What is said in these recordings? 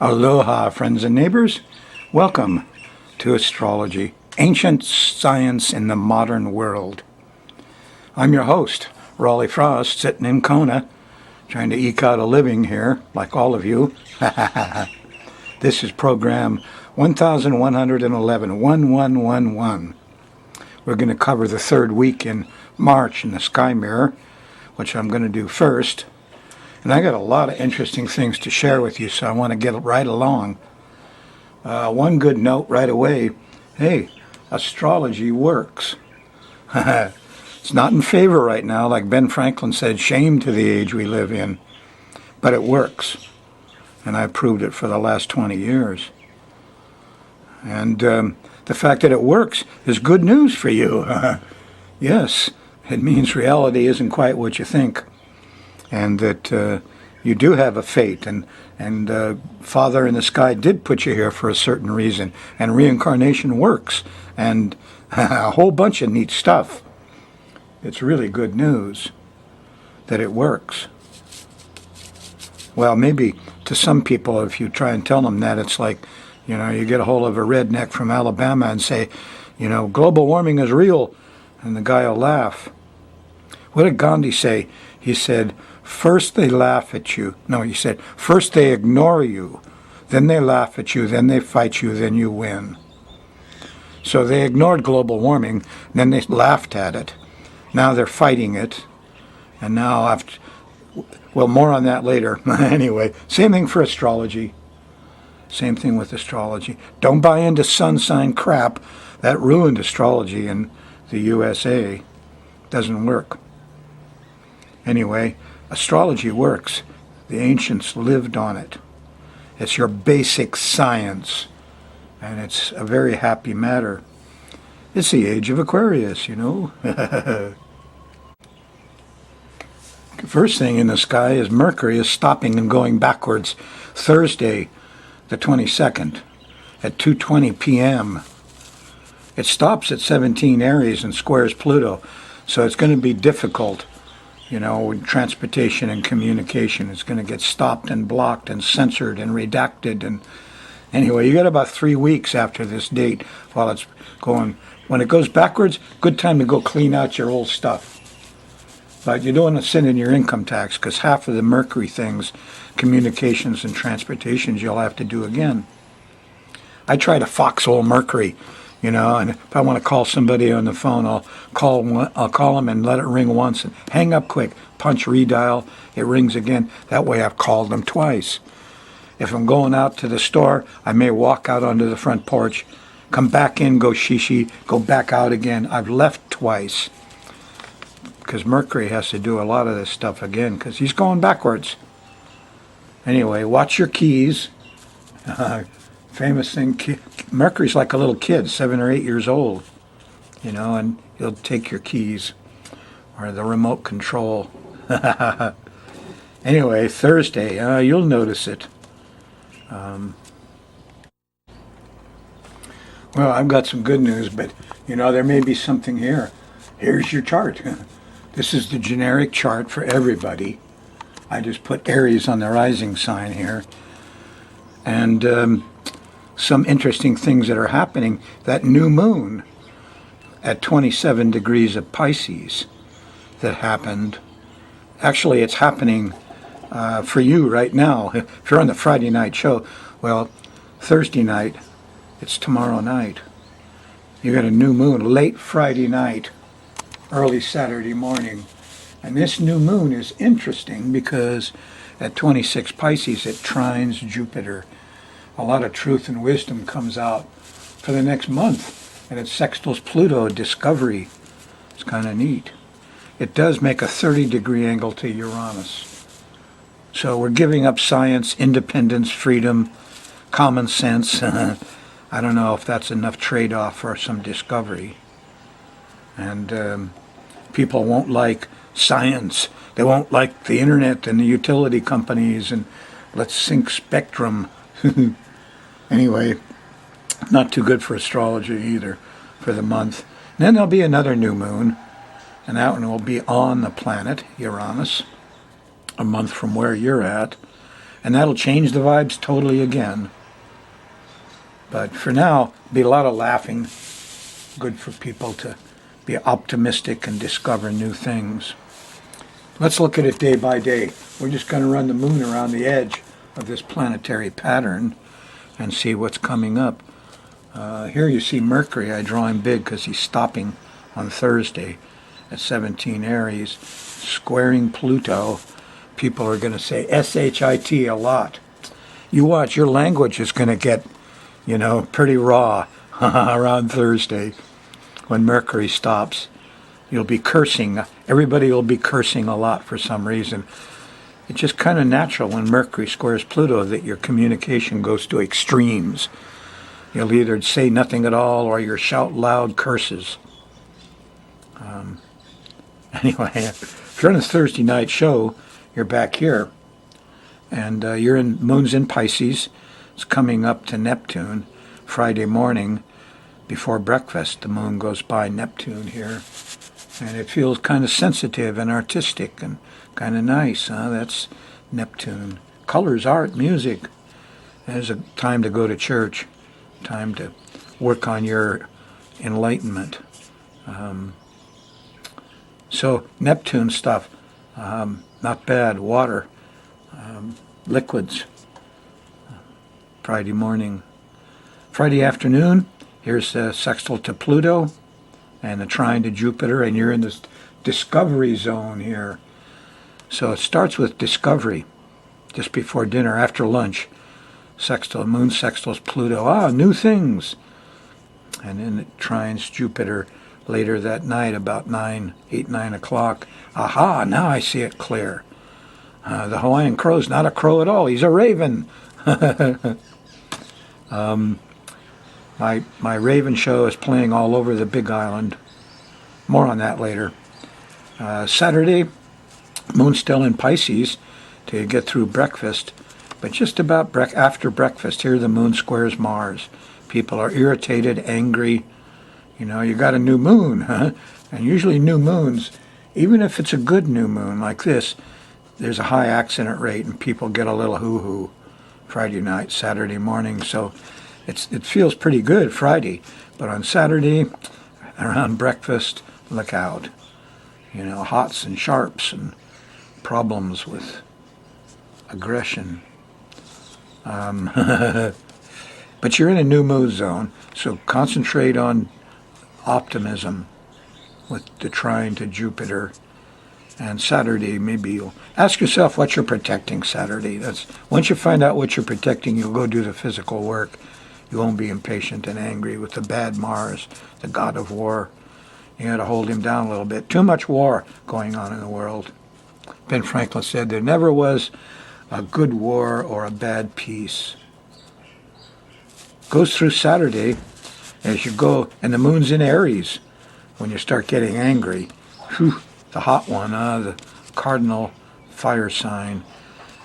Aloha, friends and neighbors. Welcome to Astrology, ancient science in the modern world. I'm your host, Raleigh Frost, sitting in Kona, trying to eke out a living here, like all of you. This is program 1111, 1111. We're going to cover the third week in March in the sky mirror, which I'm going to do first. And I got a lot of interesting things to share with you, so I want to get right along. One good note right away, hey, astrology works. It's not in favor right now, like Ben Franklin said, shame to the age we live in. But it works. And I've proved it for the last 20 years. And the fact that it works is good news for you. Yes, it means reality isn't quite what you think. And that you do have a fate, and Father in the sky did put you here for a certain reason, and reincarnation works, and a whole bunch of neat stuff. It's really good news that it works. Well, maybe to some people, if you try and tell them that, it's like, you get a hold of a redneck from Alabama and say, global warming is real, and the guy will laugh. What did Gandhi say? He said, first they laugh at you. No, he said, first they ignore you, then they laugh at you, then they fight you, then you win. So they ignored global warming, then they laughed at it. Now they're fighting it, and now more on that later. Anyway, same thing for astrology. Same thing with astrology. Don't buy into sun sign crap. That ruined astrology in the USA. Doesn't work. Anyway, astrology works. The ancients lived on it. It's your basic science, and it's a very happy matter. It's the age of Aquarius, First thing in the sky is Mercury is stopping and going backwards Thursday, the 22nd, at 2:20 p.m. It stops at 17 Aries and squares Pluto, so it's going to be difficult. With transportation and communication, it's going to get stopped and blocked and censored and redacted. And anyway, you got about 3 weeks after this date while it's going. When it goes backwards, good time to go clean out your old stuff. But you don't want to send in your income tax, because half of the Mercury things, communications and transportations, you'll have to do again. I try to foxhole Mercury. And if I want to call somebody on the phone, I'll call them and let it ring once and hang up quick. Punch redial, it rings again. That way I've called them twice. If I'm going out to the store, I may walk out onto the front porch, come back in, go shishi, go back out again. I've left twice. Because Mercury has to do a lot of this stuff again, because he's going backwards. Anyway, watch your keys. Famous thing, Mercury's like a little kid, 7 or 8 years old, and he'll take your keys or the remote control. Anyway, Thursday, you'll notice it. Well, I've got some good news, but, there may be something here. Here's your chart. This is the generic chart for everybody. I just put Aries on the rising sign here. And some interesting things that are happening. That new moon at 27 degrees of Pisces that happened. Actually, it's happening for you right now. If you're on the Friday night show, well, Thursday night, it's tomorrow night. You got a new moon late Friday night, early Saturday morning. And this new moon is interesting because at 26 Pisces, it trines Jupiter. A lot of truth and wisdom comes out for the next month. And it sextiles Pluto, discovery. It's kind of neat. It does make a 30-degree angle to Uranus. So we're giving up science, independence, freedom, common sense. I don't know if that's enough trade-off for some discovery. And people won't like science. They won't like the internet and the utility companies and let's sync spectrum. Anyway, not too good for astrology either for the month. And then there'll be another new moon, and that one will be on the planet Uranus, a month from where you're at. And that'll change the vibes totally again. But for now, be a lot of laughing. Good for people to be optimistic and discover new things. Let's look at it day by day. We're just going to run the moon around the edge of this planetary pattern and see what's coming up. Here you see Mercury. I draw him big because he's stopping on Thursday at 17 Aries, squaring Pluto. People are going to say S-H-I-T a lot. You watch, your language is going to get, pretty raw around Thursday when Mercury stops. You'll be cursing. Everybody will be cursing a lot for some reason. It's just kind of natural when Mercury squares Pluto that your communication goes to extremes. You'll either say nothing at all or you'll shout loud curses. Anyway, if you're on a Thursday night show, you're back here. And Moon's in Pisces. It's coming up to Neptune Friday morning. Before breakfast, the moon goes by Neptune here. And it feels kind of sensitive and artistic and kind of nice. That's Neptune. Colors, art, music. There's a time to go to church. Time to work on your enlightenment. So Neptune stuff, not bad. Water, liquids. Friday morning. Friday afternoon, here's the sextile to Pluto and the trine to Jupiter, and you're in this discovery zone here. So it starts with discovery, just before dinner, after lunch. Sextile, moon sextiles Pluto. New things. And then it trines Jupiter later that night, about 9 o'clock. Aha, now I see it clear. The Hawaiian crow's not a crow at all. He's a raven. My raven show is playing all over the Big Island. More on that later. Saturday, moon's still in Pisces to get through breakfast. But just about after breakfast, here the moon squares Mars. People are irritated, angry. You got a new moon, huh? And usually new moons, even if it's a good new moon like this, there's a high accident rate and people get a little hoo-hoo Friday night, Saturday morning. So it feels pretty good Friday. But on Saturday, around breakfast, look out. Hots and sharps and problems with aggression. But you're in a new mood zone, so concentrate on optimism with the trine to Jupiter. And Saturday, maybe you'll ask yourself what you're protecting Saturday. Once you find out what you're protecting, you'll go do the physical work. You won't be impatient and angry with the bad Mars, the god of war. You got to hold him down a little bit. Too much war going on in the world. Ben Franklin said there never was a good war or a bad peace. Goes through Saturday as you go, and the moon's in Aries when you start getting angry. Whew, the hot one, the cardinal fire sign.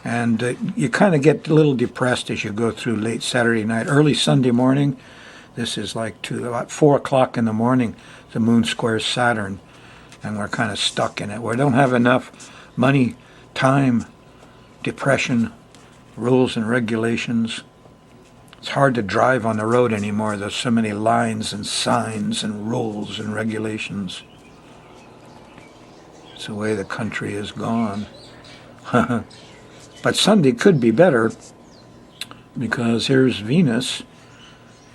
And you kind of get a little depressed as you go through late Saturday night. Early Sunday morning, this is like to about 4 o'clock in the morning, the moon squares Saturn, and we're kind of stuck in it. We don't have enough money, time, depression, rules and regulations. It's hard to drive on the road anymore. There's so many lines and signs and rules and regulations. It's the way the country has gone. But Sunday could be better because here's Venus,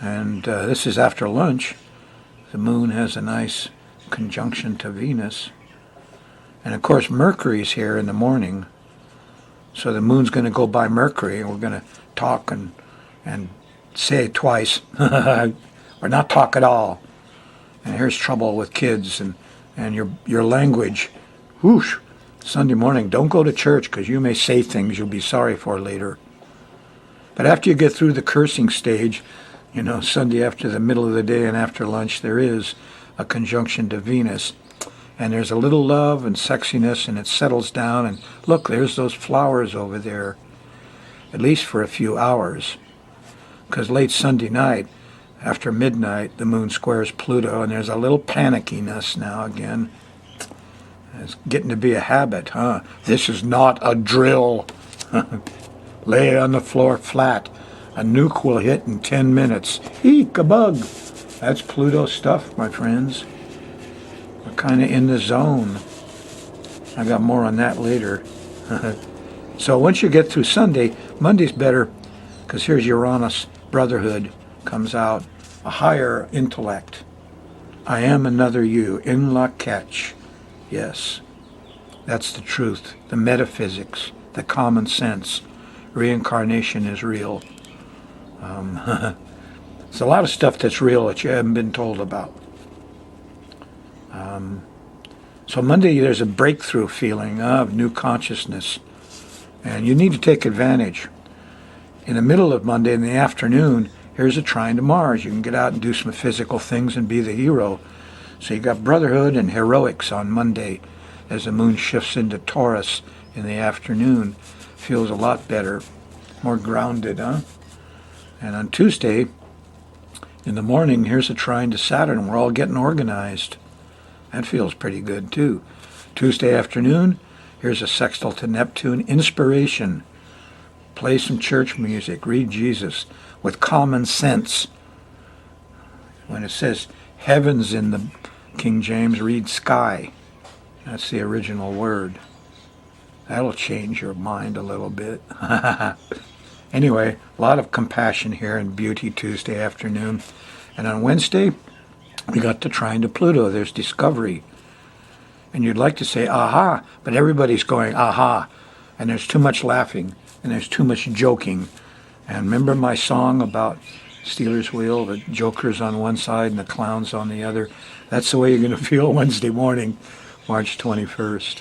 and this is after lunch. The moon has a nice conjunction to Venus. And of course Mercury's here in the morning. So the moon's going to go by Mercury, and we're going to talk and say it twice, or not talk at all. And here's trouble with kids and your language. Whoosh! Sunday morning, don't go to church because you may say things you'll be sorry for later. But after you get through the cursing stage, Sunday after the middle of the day and after lunch, there is a conjunction to Venus. And there's a little love and sexiness, and it settles down. And look, there's those flowers over there, at least for a few hours. Because late Sunday night, after midnight, the moon squares Pluto, and there's a little panickiness now again. It's getting to be a habit, huh? This is not a drill. Lay it on the floor flat. A nuke will hit in 10 minutes. Eek, a bug. That's Pluto stuff, my friends. We're kind of in the zone. I got more on that later. So once you get through Sunday, Monday's better, because here's Uranus, brotherhood, comes out. A higher intellect. I am another you, in la catch. Yes, that's the truth, the metaphysics, the common sense. Reincarnation is real. There's a lot of stuff that's real that you haven't been told about. So Monday there's a breakthrough feeling of new consciousness. And you need to take advantage. In the middle of Monday, in the afternoon, here's a trine to Mars. You can get out and do some physical things and be the hero. So you got brotherhood and heroics on Monday as the moon shifts into Taurus in the afternoon. Feels a lot better, more grounded, huh? And on Tuesday, in the morning, here's a trine to Saturn. We're all getting organized. That feels pretty good, too. Tuesday afternoon, here's a sextile to Neptune. Inspiration. Play some church music. Read Jesus with common sense. When it says heavens in the King James, read sky. That's the original word. That'll change your mind a little bit. Anyway, a lot of compassion here in Beauty Tuesday afternoon. And on Wednesday, we got the trine to Pluto. There's discovery. And you'd like to say, aha, but everybody's going, aha. And there's too much laughing, and there's too much joking. And remember my song about Stealers Wheel, the jokers on one side and the clowns on the other? That's the way you're going to feel Wednesday morning, March 21st.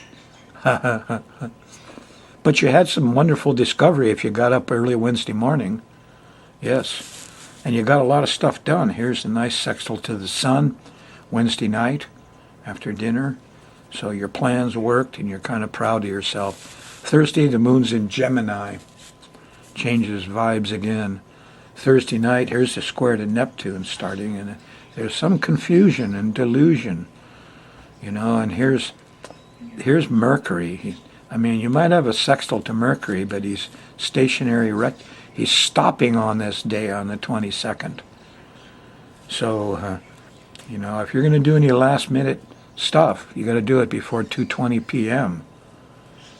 But you had some wonderful discovery if you got up early Wednesday morning. Yes. And you got a lot of stuff done. Here's a nice sextile to the sun Wednesday night after dinner. So your plans worked and you're kind of proud of yourself. Thursday, the moon's in Gemini. Changes vibes again. Thursday night, here's the square to Neptune starting. And there's some confusion and delusion. And here's Mercury. You might have a sextile to Mercury, but he's stationary. He's stopping on this day on the 22nd. So, if you're going to do any last-minute stuff, you got to do it before 2:20 p.m.,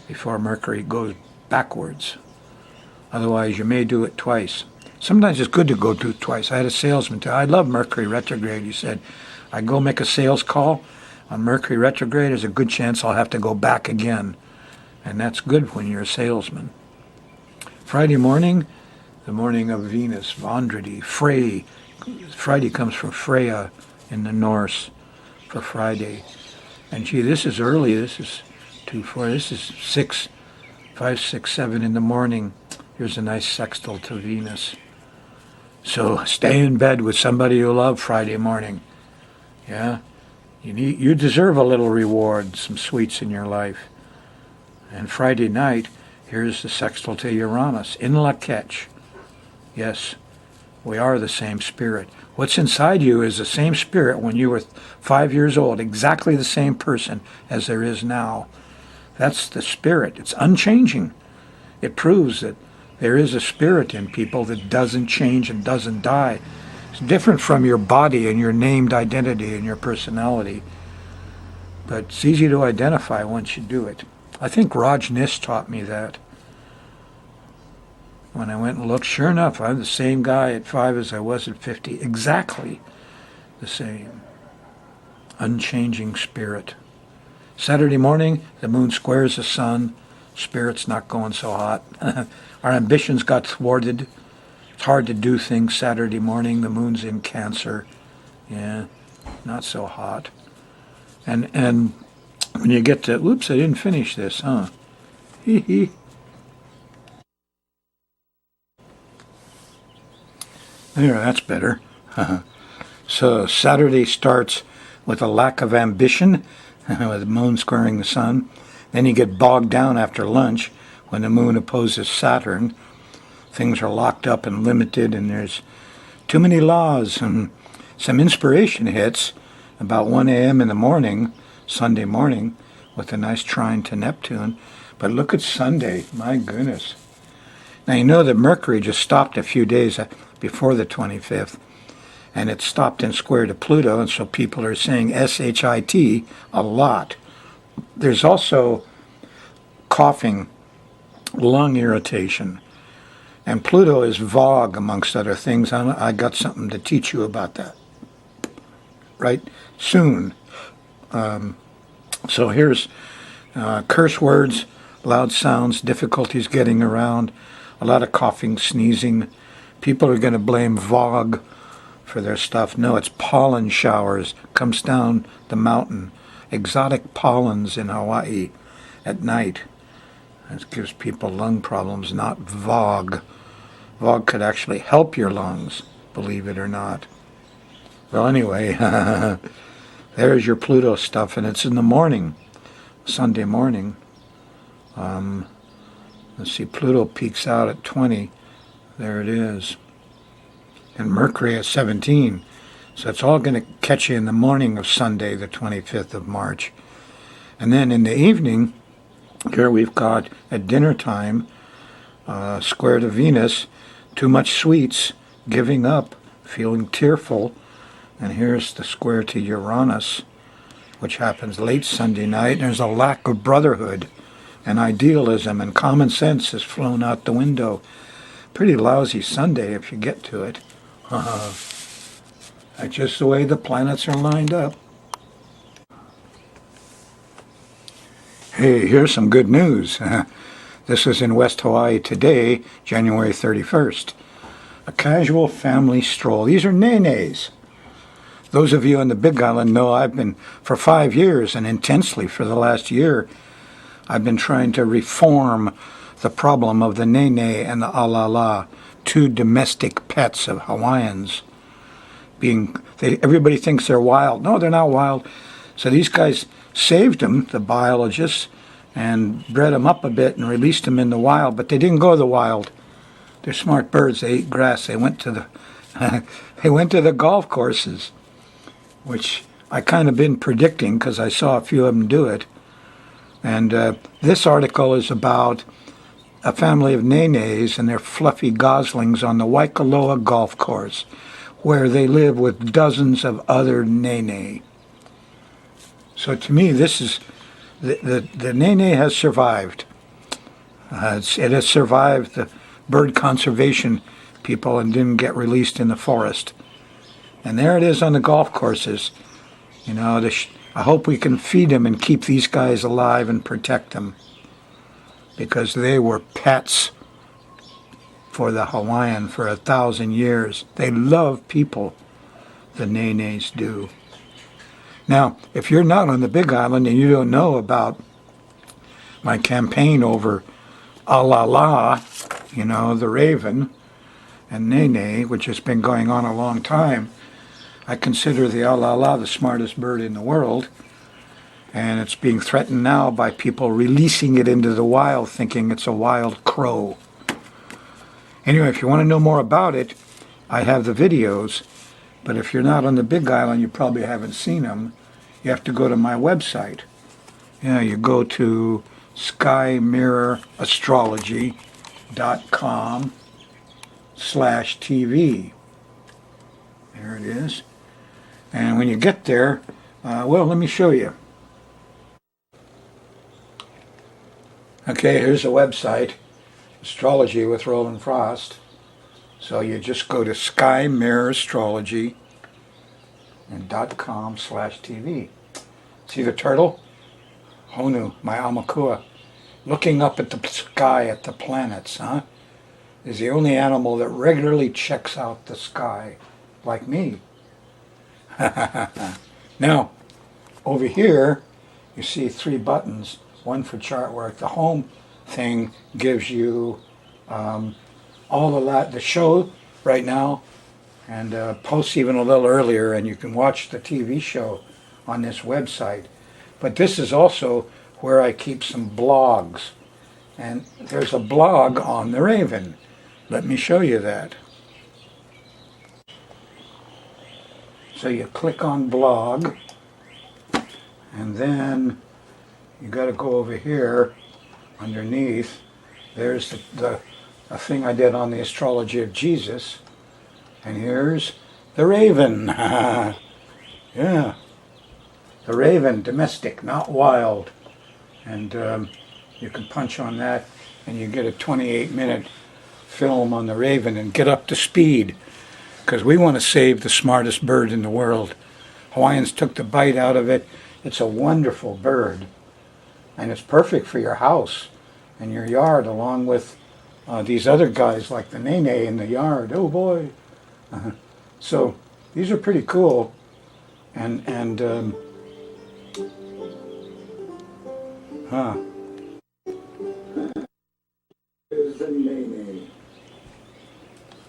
before Mercury goes backwards. Otherwise, you may do it twice. Sometimes it's good to go do it twice. I had a salesman tell, I love Mercury retrograde. He said, I go make a sales call on Mercury retrograde, there's a good chance I'll have to go back again. And that's good when you're a salesman. Friday morning, the morning of Venus, Vandrati, Frey. Friday comes from Freya in the Norse for Friday. And gee, this is early. This is 2, 4, this is 6, 5, 6, 7 in the morning. Here's a nice sextile to Venus. So stay in bed with somebody you love Friday morning. Yeah? You deserve a little reward, some sweets in your life. And Friday night, here's the sextile to Uranus, in la catch. Yes, we are the same spirit. What's inside you is the same spirit when you were 5 years old, exactly the same person as there is now. That's the spirit. It's unchanging. It proves that there is a spirit in people that doesn't change and doesn't die. It's different from your body and your named identity and your personality. But it's easy to identify once you do it. I think Raj Nis taught me that. When I went and looked, sure enough, I'm the same guy at 5 as I was at 50. Exactly the same. Unchanging spirit. Saturday morning, the moon squares the sun. Spirit's not going so hot. Our ambitions got thwarted. It's hard to do things Saturday morning. The moon's in Cancer. Yeah, not so hot. And when you get to, oops, I didn't finish this, huh? Hee hee. There, that's better. So Saturday starts with a lack of ambition, with the moon squaring the sun. Then you get bogged down after lunch when the moon opposes Saturn. Things are locked up and limited, and there's too many laws. And some inspiration hits about 1 a.m. in the morning, Sunday morning, with a nice trine to Neptune. But look at Sunday, my goodness. Now you know that Mercury just stopped a few days before the 25th, and it stopped in square to Pluto, and so people are saying SHIT a lot. There's also coughing, lung irritation, and Pluto is Vogue, amongst other things. I got something to teach you about that right soon. So here's curse words, loud sounds, difficulties getting around, a lot of coughing, sneezing. People are going to blame Vogue for their stuff. No, it's pollen showers, comes down the mountain. Exotic pollens in Hawaii at night. It gives people lung problems, not Vogue. Vogue could actually help your lungs, believe it or not. Well, anyway, there's your Pluto stuff, and it's in the morning, Sunday morning. Let's see, Pluto peaks out at 20. There it is. And Mercury at 17. So it's all going to catch you in the morning of Sunday, the 25th of March. And then in the evening, here we've got at dinner time, square to Venus, too much sweets, giving up, feeling tearful. And here's the square to Uranus, which happens late Sunday night. There's a lack of brotherhood and idealism, and common sense has flown out the window. Pretty lousy Sunday if you get to it. That's just the way the planets are lined up. Hey, here's some good news. This is in West Hawaii today, January 31st. A casual family stroll. These are nenes. Those of you on the Big Island know I've been, for 5 years and intensely for the last year, I've been trying to reform the problem of the nene and the alala, two domestic pets of Hawaiians. Everybody thinks they're wild. No, they're not wild. So these guys saved them, the biologists, and bred them up a bit and released them in the wild, but they didn't go to the wild. They're smart birds. They eat grass. They went to the they went to the golf courses, which I kind of been predicting because I saw a few of them do it. And this article is about a family of nenes and their fluffy goslings on the Waikoloa golf course, where they live with dozens of other nene. So to me, this is the nene has survived. It has survived the bird conservation people and didn't get released in the forest. And there it is on the golf courses. You know, I hope we can feed them and keep these guys alive and protect them, because they were pets for the Hawaiian for 1,000 years. They love people, the nenes do. Now, if you're not on the Big Island and you don't know about my campaign over Alala, you know, the raven, and nene, which has been going on a long time, I consider the alala the smartest bird in the world, and it's being threatened now by people releasing it into the wild, thinking it's a wild crow. Anyway, if you want to know more about it, I have the videos, but if you're not on the Big Island, you probably haven't seen them. You have to go to my website. Yeah, you go to skymirrorastrology.com/TV. There it is. And when you get there, well, let me show you. Okay, here's the website, Astrology with Rollin Frost. So you just go to skymirrorastrology and .com/TV. See the turtle? Honu, my Amakua, looking up at the sky, at the planets, huh? Is the only animal that regularly checks out the sky, like me. Now, over here, you see 3 buttons, one for chart work. The home thing gives you all of the show right now, and posts even a little earlier, and you can watch the TV show on this website. But this is also where I keep some blogs, and there's a blog on the Raven. Let me show you that. So you click on blog, and then you got to go over here underneath. There's the a thing I did on the astrology of Jesus. And here's the raven. Yeah, the raven, domestic, not wild. And you can punch on that and you get a 28-minute film on the raven and get up to speed, because we want to save the smartest bird in the world. Hawaiians took the bite out of it. It's a wonderful bird, and it's perfect for your house and your yard, along with these other guys like the nene in the yard. Oh boy. So these are pretty cool, and Here's the nene.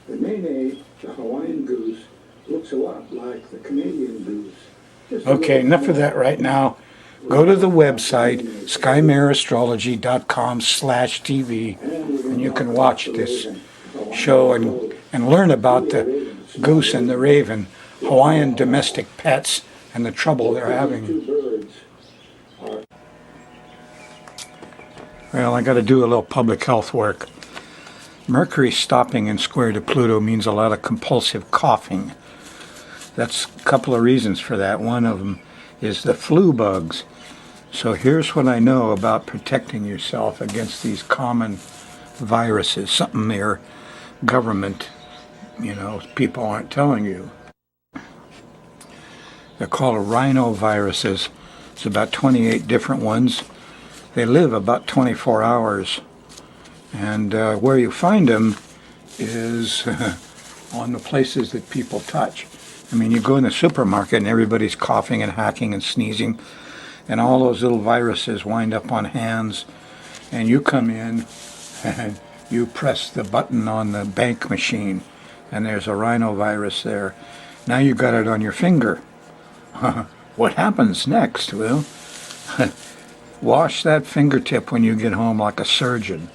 The nene, the Hawaiian goose, looks a lot like the Canadian goose. Okay, enough of that right now. Go to the website, skymarastrology.com/TV, and you can watch this show and learn about the goose and the raven, Hawaiian domestic pets, and the trouble they're having. Well, I got to do a little public health work. Mercury stopping in square to Pluto means a lot of compulsive coughing. That's a couple of reasons for that. One of them is the flu bugs. So here's what I know about protecting yourself against these common viruses, something their government, people aren't telling you. They're called rhinoviruses. There's about 28 different ones. They live about 24 hours. And where you find them is on the places that people touch. I mean, you go in the supermarket and everybody's coughing and hacking and sneezing, and all those little viruses wind up on hands, and you come in and you press the button on the bank machine, and there's a rhinovirus there. Now you got it on your finger. What happens next? Well, wash that fingertip when you get home like a surgeon,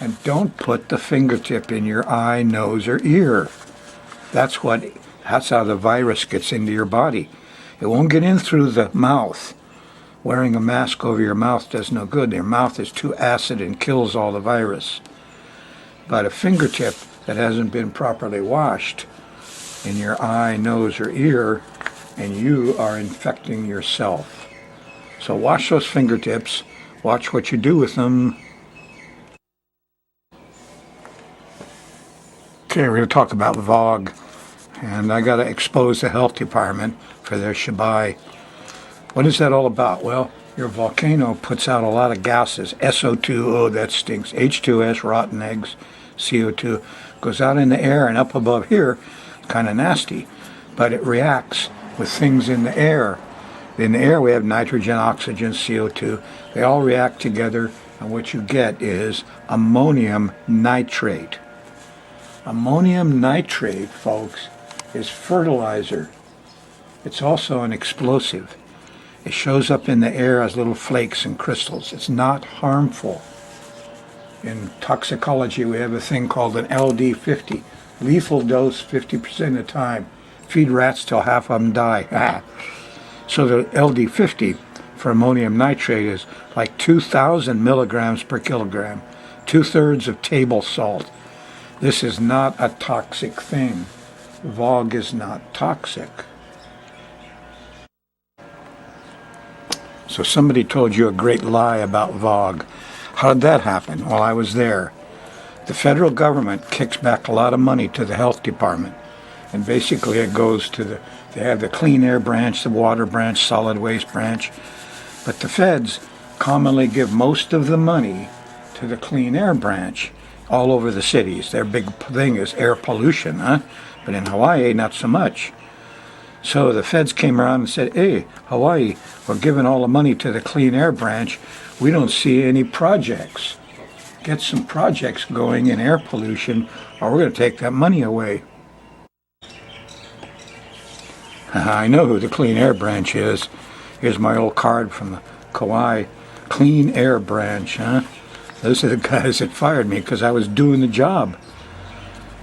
and don't put the fingertip in your eye, nose, or ear. That's how the virus gets into your body. It won't get in through the mouth. Wearing a mask over your mouth does no good. Your mouth is too acid and kills all the virus. But a fingertip that hasn't been properly washed in your eye, nose, or ear, and you are infecting yourself. So wash those fingertips. Watch what you do with them. Okay, we're going to talk about VOG. And I got to expose the health department for their shabai. What is that all about? Well, your volcano puts out a lot of gases. SO2, oh, that stinks. H2S, rotten eggs. CO2 goes out in the air, and up above here, kind of nasty. But it reacts with things in the air. In the air we have nitrogen, oxygen, CO2. They all react together, and what you get is ammonium nitrate. Ammonium nitrate, folks, is fertilizer. It's also an explosive. It shows up in the air as little flakes and crystals. It's not harmful. In toxicology, we have a thing called an LD50, lethal dose 50% of the time. Feed rats till half of them die. So the LD50 for ammonium nitrate is like 2,000 milligrams per kilogram, 2/3 of table salt. This is not a toxic thing. VOG is not toxic. So somebody told you a great lie about VOG. How did that happen? Well, I was there. The federal government kicks back a lot of money to the health department. And basically it goes to they have the clean air branch, the water branch, solid waste branch. But the feds commonly give most of the money to the clean air branch all over the cities. Their big thing is air pollution, But in Hawaii, not so much. So the feds came around and said, hey, Hawaii, we're giving all the money to the clean air branch. We don't see any projects. Get some projects going in air pollution, or we're going to take that money away. I know who the clean air branch is. Here's my old card from the Kauai clean air branch, Those are the guys that fired me because I was doing the job.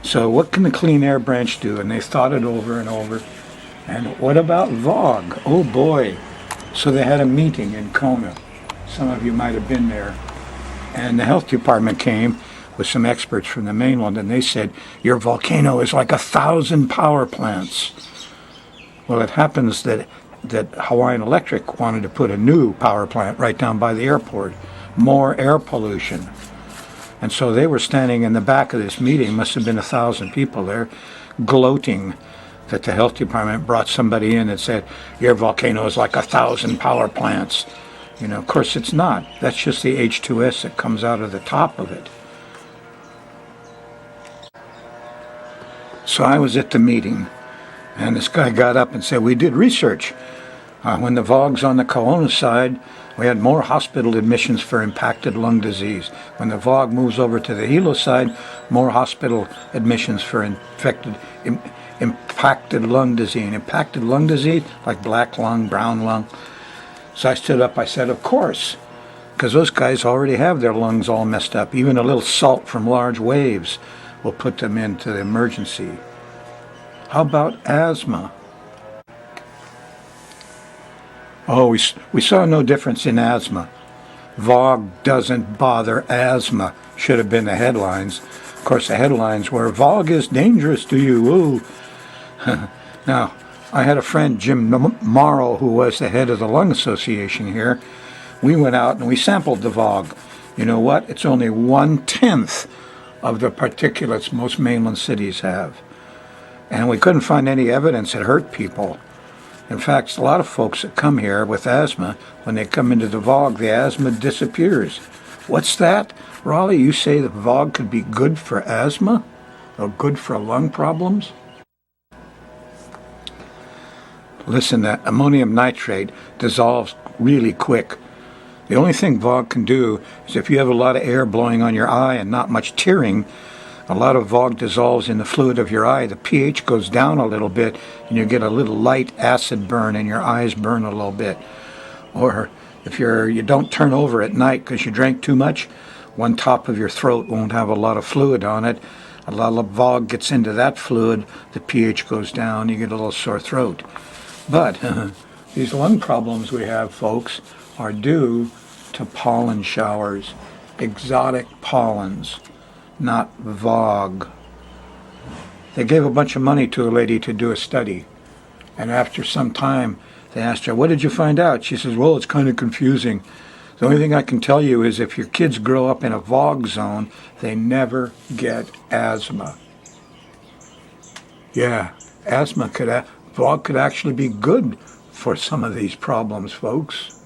So what can the clean air branch do? And they thought it over and over. And what about VOG? Oh boy. So they had a meeting in Kona. Some of you might have been there. And the health department came with some experts from the mainland, and they said, your volcano is like 1,000 power plants. Well, it happens that Hawaiian Electric wanted to put a new power plant right down by the airport. More air pollution. And so they were standing in the back of this meeting, must have been 1,000 people there, gloating that the health department brought somebody in and said, your volcano is like 1,000 power plants. You know, of course it's not. That's just the H2S that comes out of the top of it. So I was at the meeting, and this guy got up and said, we did research. When the VOG's on the Kaona side, we had more hospital admissions for impacted lung disease. When the VOG moves over to the Hilo side, more hospital admissions for impacted lung disease. Impacted lung disease, like black lung, brown lung. So I stood up, I said, of course, because those guys already have their lungs all messed up. Even a little salt from large waves will put them into the emergency. How about asthma? Oh, we saw no difference in asthma. VOG doesn't bother asthma. Should have been the headlines. Of course, the headlines were, VOG is dangerous to you. Ooh. Now, I had a friend, Jim Morrow, who was the head of the Lung Association here. We went out and we sampled the VOG. You know what? It's only 1/10 of the particulates most mainland cities have. And we couldn't find any evidence it hurt people. In fact, a lot of folks that come here with asthma, when they come into the VOG, the asthma disappears. What's that? Raleigh, you say the VOG could be good for asthma? Or good for lung problems? Listen, that ammonium nitrate dissolves really quick. The only thing VOG can do is if you have a lot of air blowing on your eye and not much tearing, a lot of VOG dissolves in the fluid of your eye. The pH goes down a little bit, and you get a little light acid burn, and your eyes burn a little bit. Or if you don't turn over at night because you drank too much, one top of your throat won't have a lot of fluid on it. A lot of VOG gets into that fluid, the pH goes down, you get a little sore throat. But these lung problems we have, folks, are due to pollen showers, exotic pollens. Not VOG. They gave a bunch of money to a lady to do a study. And after some time, they asked her, what did you find out? She says, well, it's kind of confusing. The only thing I can tell you is if your kids grow up in a VOG zone, they never get asthma. Yeah, VOG could actually be good for some of these problems, folks.